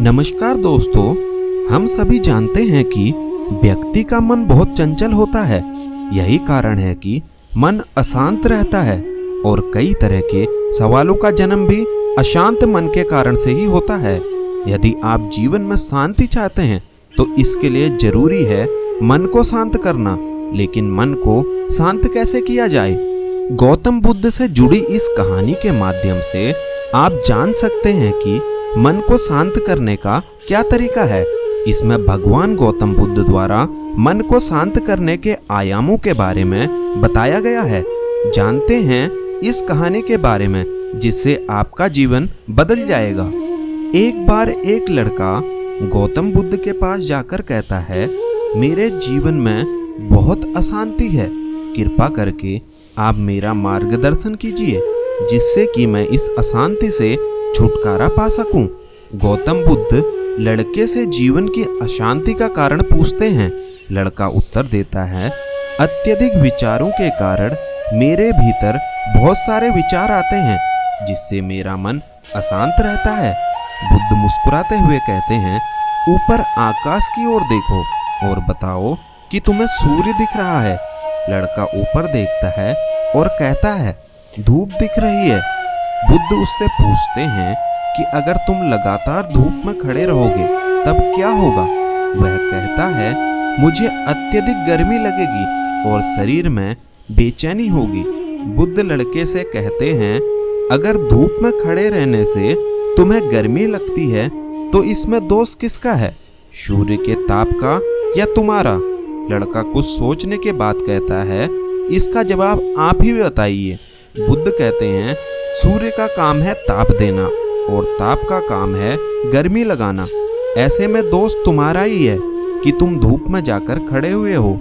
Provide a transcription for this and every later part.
नमस्कार दोस्तों, हम सभी जानते हैं कि व्यक्ति का मन बहुत चंचल होता है। यही कारण है कि मन अशांत रहता है और कई तरह के सवालों का जन्म भी अशांत मन के कारण से ही होता है। यदि आप जीवन में शांति चाहते हैं तो इसके लिए जरूरी है मन को शांत करना। लेकिन मन को शांत कैसे किया जाए? गौतम बुद्ध से जुड़ी इस कहानी के माध्यम से आप जान सकते हैं कि मन को शांत करने का क्या तरीका है। इसमें भगवान गौतम बुद्ध द्वारा मन को शांत करने के आयामों के बारे में बताया गया है। जानते हैं इस कहानी के बारे में जिससे आपका जीवन बदल जाएगा। एक बार एक लड़का गौतम बुद्ध के पास जाकर कहता है, मेरे जीवन में बहुत अशांति है, कृपा करके आप मेरा मार्गदर्शन कीजिए जिससे कि मैं इस अशांति से छुटकारा पा सकूं। गौतम बुद्ध लड़के से जीवन की अशांति का कारण पूछते हैं। लड़का उत्तर देता है, अत्यधिक विचारों के कारण मेरे भीतर बहुत सारे विचार आते हैं जिससे मेरा मन अशांत रहता है। बुद्ध मुस्कुराते हुए कहते हैं, ऊपर आकाश की ओर देखो और बताओ कि तुम्हें सूर्य दिख रहा है। लड़का ऊपर देखता है और कहता है, धूप दिख रही है। बुद्ध उससे पूछते हैं कि अगर तुम लगातार धूप में खड़े रहोगे तब क्या होगा? वह कहता है, मुझे अत्यधिक गर्मी लगेगी और शरीर में बेचैनी होगी। बुद्ध लड़के से कहते हैं, अगर धूप में खड़े रहने से तुम्हें गर्मी लगती है तो इसमें दोष किसका है, सूर्य के ताप का या तुम्हारा? लड़का कुछ सोचने के बाद कहता है, इसका जवाब आप ही बताइए। बुद्ध कहते हैं, सूर्य का काम है ताप देना और ताप का काम है गर्मी लगाना। ऐसे में दोष तुम्हारा ही है कि तुम धूप में जाकर खड़े हुए हो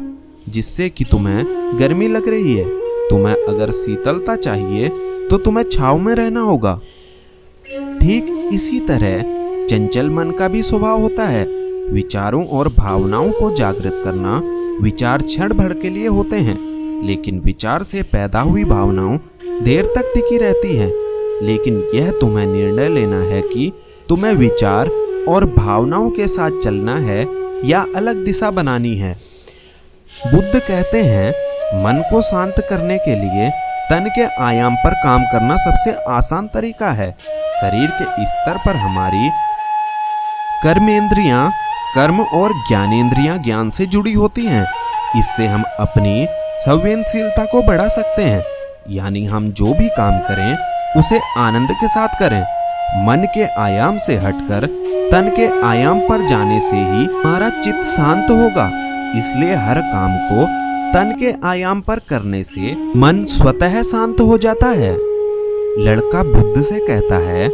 जिससे कि तुम्हें गर्मी लग रही है। तुम्हें अगर शीतलता चाहिए तो तुम्हें छांव में रहना होगा। ठीक इसी तरह चंचल मन का भी स्वभाव होता है। विचारों और भावनाओं को जागृत करना विचार क्षण भर के लिए होते हैं, लेकिन विचार से पैदा हुई भावनाओं देर तक टिकी रहती हैं। लेकिन यह तुम्हें निर्णय लेना है कि तुम्हें विचार और भावनाओं के साथ चलना है या अलग दिशा बनानी है। बुद्ध कहते हैं, मन को शांत करने के लिए तन के आयाम पर काम करना सबसे आसान तरीका है। शरीर के स्तर पर हमारी कर्मेंद्रियां कर्म और ज्ञानेंद्रियां ज्ञान से जुड़ी होती हैं। इससे हम अपनी संवेदनशीलता को बढ़ा सकते हैं, यानी हम जो भी काम करें उसे आनंद के साथ करें। मन के आयाम से हटकर तन के आयाम पर जाने से ही हमारा चित्त शांत होगा। इसलिए हर काम को तन के आयाम पर करने से मन स्वतः शांत हो जाता है। लड़का बुद्ध से कहता है,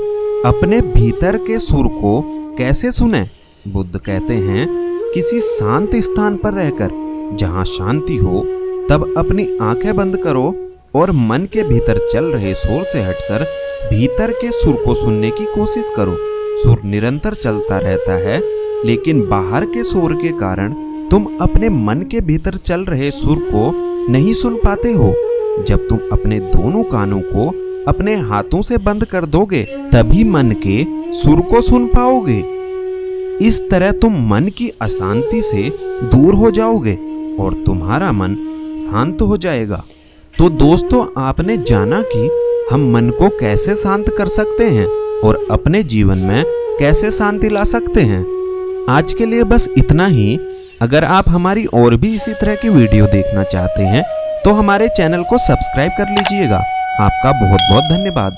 अपने भीतर के सुर को कैसे सुने? बुद्ध कहते हैं, किसी शांत स्थान पर रहकर जहां शांति हो तब अपनी आंखें बंद करो और मन के भीतर चल रहे शोर से हटकर भीतर के सुर को सुनने की कोशिश करो। सुर निरंतर चलता रहता है, लेकिन बाहर के शोर के कारण तुम अपने मन के भीतर चल रहे सुर को नहीं सुन पाते हो। जब तुम अपने दोनों कानों को अपने हाथों से बंद कर दोगे तभी मन के सुर को सुन पाओगे। इस तरह तुम मन की अशांति से दूर हो जाओगे और तुम्हारा मन शांत हो जाएगा। तो दोस्तों, आपने जाना कि हम मन को कैसे शांत कर सकते हैं और अपने जीवन में कैसे शांति ला सकते हैं। आज के लिए बस इतना ही। अगर आप हमारी और भी इसी तरह की वीडियो देखना चाहते हैं तो हमारे चैनल को सब्सक्राइब कर लीजिएगा। आपका बहुत बहुत धन्यवाद।